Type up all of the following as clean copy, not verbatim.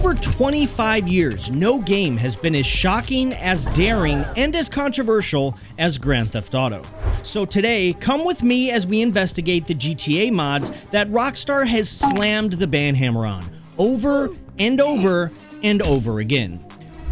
over 25 years, no game has been as shocking, as daring, and as controversial as Grand Theft Auto. So today, come with me as we investigate the GTA mods that Rockstar has slammed the ban hammer on, over and over and over again.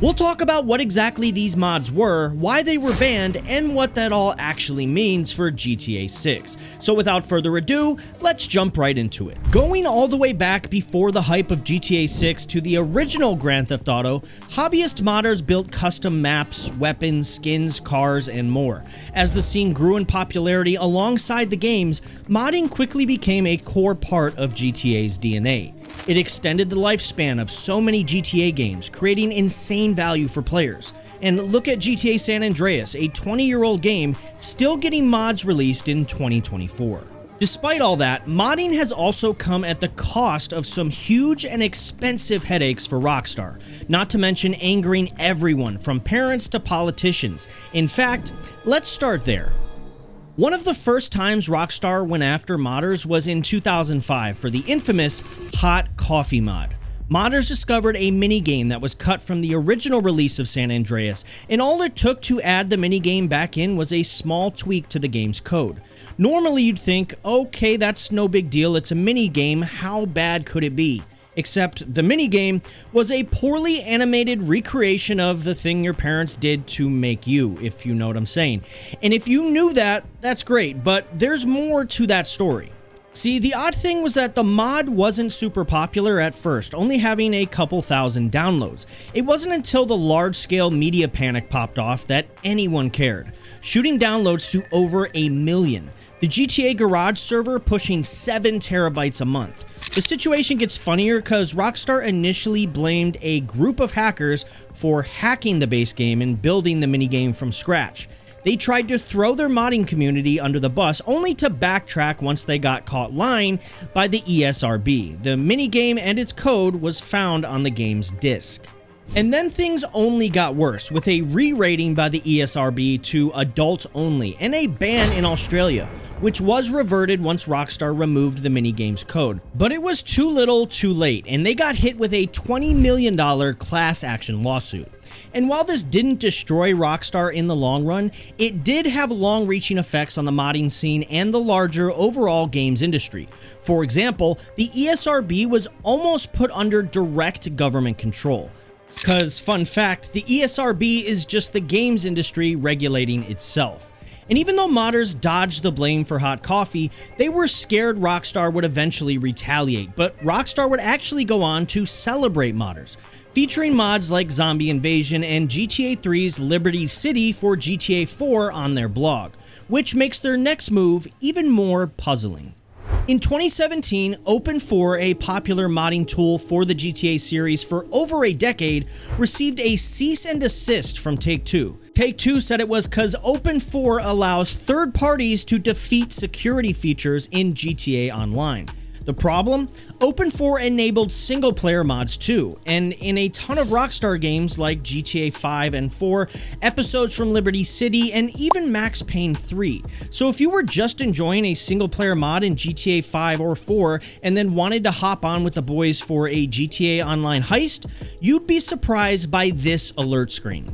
We'll talk about what exactly these mods were, why they were banned, and what that all actually means for GTA 6. So without further ado, let's jump right into it. Going all the way back before the hype of GTA 6 to the original Grand Theft Auto, hobbyist modders built custom maps, weapons, skins, cars, and more. As the scene grew in popularity alongside the games, modding quickly became a core part of GTA's DNA. It extended the lifespan of so many GTA games, creating insane value for players. And look at GTA San Andreas, a 20-year-old game still getting mods released in 2024. Despite all that, modding has also come at the cost of some huge and expensive headaches for Rockstar, not to mention angering everyone from parents to politicians. In fact, let's start there. One of the first times Rockstar went after modders was in 2005 for the infamous Hot Coffee mod. Modders discovered a minigame that was cut from the original release of San Andreas, and all it took to add the minigame back in was a small tweak to the game's code. Normally you'd think, okay, that's no big deal, it's a minigame, how bad could it be? Except the minigame was a poorly animated recreation of the thing your parents did to make you, if you know what I'm saying. And if you knew that, that's great, but there's more to that story. See, the odd thing was that the mod wasn't super popular at first, only having a couple thousand downloads. It wasn't until the large-scale media panic popped off that anyone cared, shooting downloads to over 1 million. The GTA Garage server pushing 7 terabytes a month. The situation gets funnier because Rockstar initially blamed a group of hackers for hacking the base game and building the minigame from scratch. They tried to throw their modding community under the bus, only to backtrack once they got caught lying by the ESRB. The minigame and its code was found on the game's disc. And then things only got worse, with a re-rating by the ESRB to adults only, and a ban in Australia, which was reverted once Rockstar removed the minigame's code. But it was too little too late, and they got hit with a $20 million class action lawsuit. And while this didn't destroy Rockstar in the long run, it did have long-reaching effects on the modding scene and the larger overall games industry. For example, the ESRB was almost put under direct government control. Because, fun fact, the ESRB is just the games industry regulating itself. And even though modders dodged the blame for Hot Coffee, they were scared Rockstar would eventually retaliate, but Rockstar would actually go on to celebrate modders, featuring mods like Zombie Invasion and GTA 3's Liberty City for GTA 4 on their blog, which makes their next move even more puzzling. In 2017, OpenIV, a popular modding tool for the GTA series for over a decade, received a cease and desist from Take-Two. Take-Two said it was because OpenIV allows third parties to defeat security features in GTA Online. The problem? OpenIV enabled single-player mods too, and in a ton of Rockstar games like GTA 5 and 4, episodes from Liberty City, and even Max Payne 3. So if you were just enjoying a single-player mod in GTA 5 or 4 and then wanted to hop on with the boys for a GTA Online heist, you'd be surprised by this alert screen.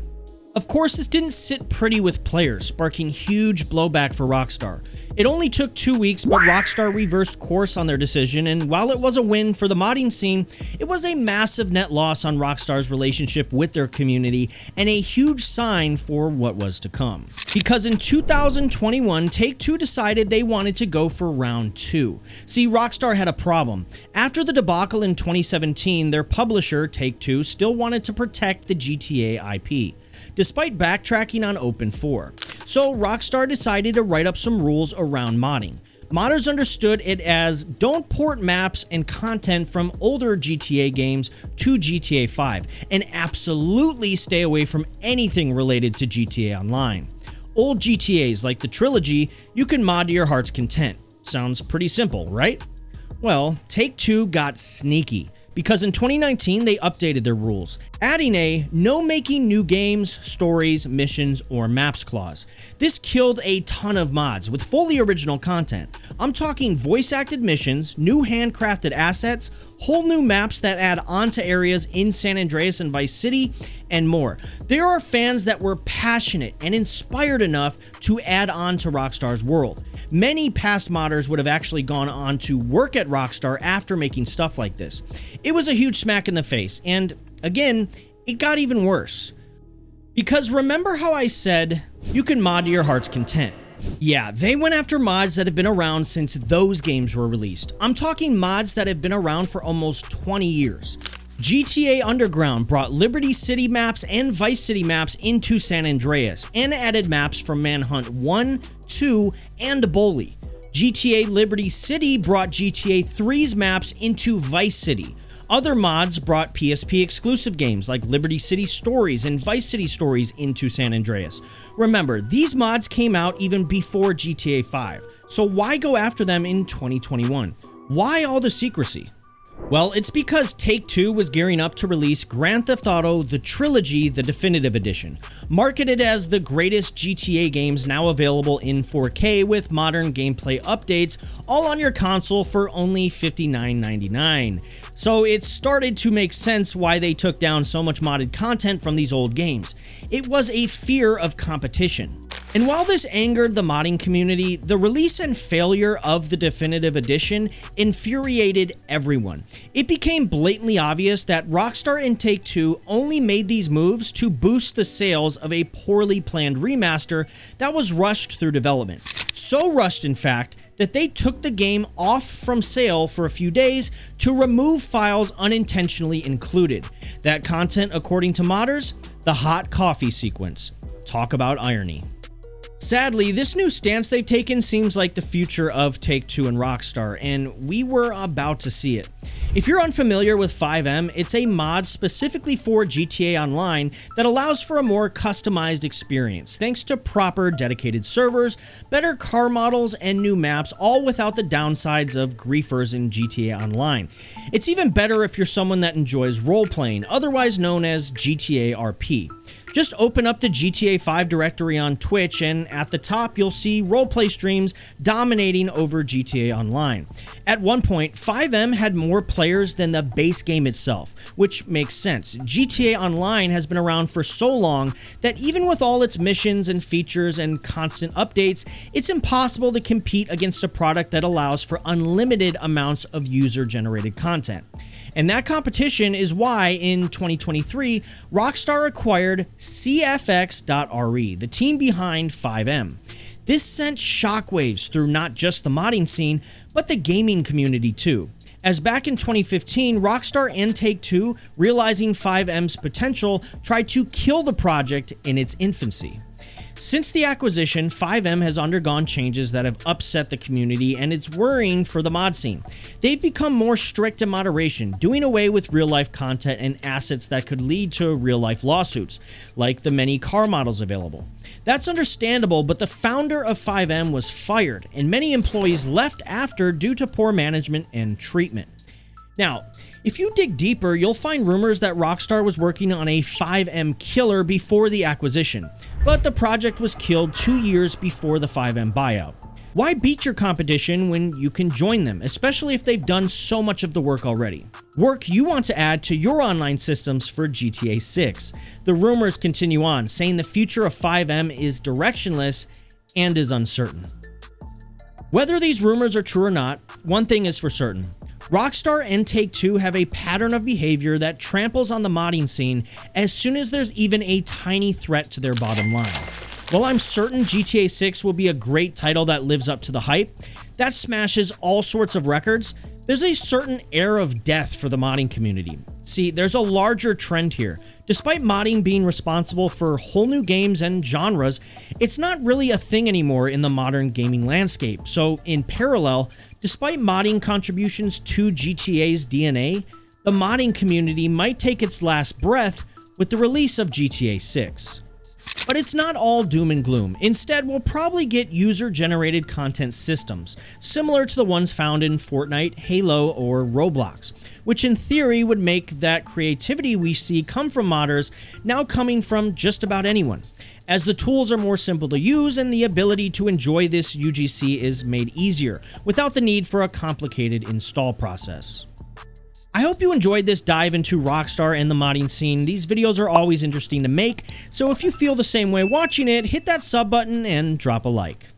Of course, this didn't sit pretty with players, sparking huge blowback for Rockstar. It only took 2 weeks, but Rockstar reversed course on their decision, and while it was a win for the modding scene, it was a massive net loss on Rockstar's relationship with their community, and a huge sign for what was to come. Because in 2021, Take-Two decided they wanted to go for round 2. See, Rockstar had a problem. After the debacle in 2017, their publisher, Take-Two, still wanted to protect the GTA IP, despite backtracking on OpenIV. So Rockstar decided to write up some rules around modding. Modders understood it as don't port maps and content from older GTA games to GTA 5, and absolutely stay away from anything related to GTA Online. Old GTAs like the trilogy, you can mod to your heart's content. Sounds pretty simple, right? Well, Take-Two got sneaky. because in 2019 they updated their rules, adding a no making new games, stories, missions, or maps clause. This killed a ton of mods with fully original content. I'm talking voice-acted missions, new handcrafted assets, whole new maps that add on to areas in San Andreas and Vice City, and more. There are fans that were passionate and inspired enough to add on to Rockstar's world. Many past modders would have actually gone on to work at Rockstar after making stuff like this. It was a huge smack in the face, and again, it got even worse. Because remember how I said you can mod to your heart's content? Yeah, they went after mods that have been around since those games were released. I'm talking mods that have been around for almost 20 years. GTA Underground brought Liberty City maps and Vice City maps into San Andreas and added maps from Manhunt 1, 2, and Bully. GTA Liberty City brought GTA 3's maps into Vice City. Other mods brought PSP exclusive games like Liberty City Stories and Vice City Stories into San Andreas. Remember, these mods came out even before GTA 5, so why go after them in 2021? Why all the secrecy? Well, it's because Take-Two was gearing up to release Grand Theft Auto The Trilogy, the Definitive Edition, marketed as the greatest GTA games now available in 4K with modern gameplay updates, all on your console for only $59.99. So it started to make sense why they took down so much modded content from these old games. It was a fear of competition. And while this angered the modding community, the release and failure of the Definitive Edition infuriated everyone. It became blatantly obvious that Rockstar and Take-Two only made these moves to boost the sales of a poorly planned remaster that was rushed through development. So rushed, in fact, that they took the game off from sale for a few days to remove files unintentionally included. That content, according to modders, the hot coffee sequence. Talk about irony. Sadly, this new stance they've taken seems like the future of Take-Two and Rockstar, and we were about to see it. If you're unfamiliar with FiveM, it's a mod specifically for GTA Online that allows for a more customized experience, thanks to proper dedicated servers, better car models, and new maps, all without the downsides of griefers in GTA Online. It's even better if you're someone that enjoys role-playing, otherwise known as GTA RP. Just open up the GTA 5 directory on Twitch, and at the top you'll see roleplay streams dominating over GTA Online. At one point, FiveM had more players than the base game itself, which makes sense. GTA Online has been around for so long that even with all its missions and features and constant updates, it's impossible to compete against a product that allows for unlimited amounts of user-generated content. And that competition is why, in 2023, Rockstar acquired CFX.RE, the team behind FiveM. This sent shockwaves through not just the modding scene, but the gaming community too. As back in 2015, Rockstar and Take-Two, realizing FiveM's potential, tried to kill the project in its infancy. Since the acquisition, FiveM has undergone changes that have upset the community, and it's worrying for the mod scene. They've become more strict in moderation, doing away with real-life content and assets that could lead to real-life lawsuits, like the many car models available. That's understandable, but the founder of FiveM was fired, and many employees left after due to poor management and treatment. Now, if you dig deeper, you'll find rumors that Rockstar was working on a FiveM killer before the acquisition, but the project was killed 2 years before the FiveM buyout. Why beat your competition when you can join them, especially if they've done so much of the work already? Work you want to add to your online systems for GTA 6. The rumors continue on, saying the future of FiveM is directionless and is uncertain. Whether these rumors are true or not, one thing is for certain. Rockstar and Take-Two have a pattern of behavior that tramples on the modding scene as soon as there's even a tiny threat to their bottom line. While I'm certain GTA 6 will be a great title that lives up to the hype, that smashes all sorts of records, there's a certain air of death for the modding community. See, there's a larger trend here. Despite modding being responsible for whole new games and genres, it's not really a thing anymore in the modern gaming landscape. So in parallel, despite modding contributions to GTA's DNA, the modding community might take its last breath with the release of GTA 6. But it's not all doom and gloom. Instead, we'll probably get user-generated content systems, similar to the ones found in Fortnite, Halo, or Roblox, which in theory would make that creativity we see come from modders now coming from just about anyone, as the tools are more simple to use and the ability to enjoy this UGC is made easier, without the need for a complicated install process. I hope you enjoyed this dive into Rockstar and the modding scene. These videos are always interesting to make, so if you feel the same way watching it, hit that sub button and drop a like.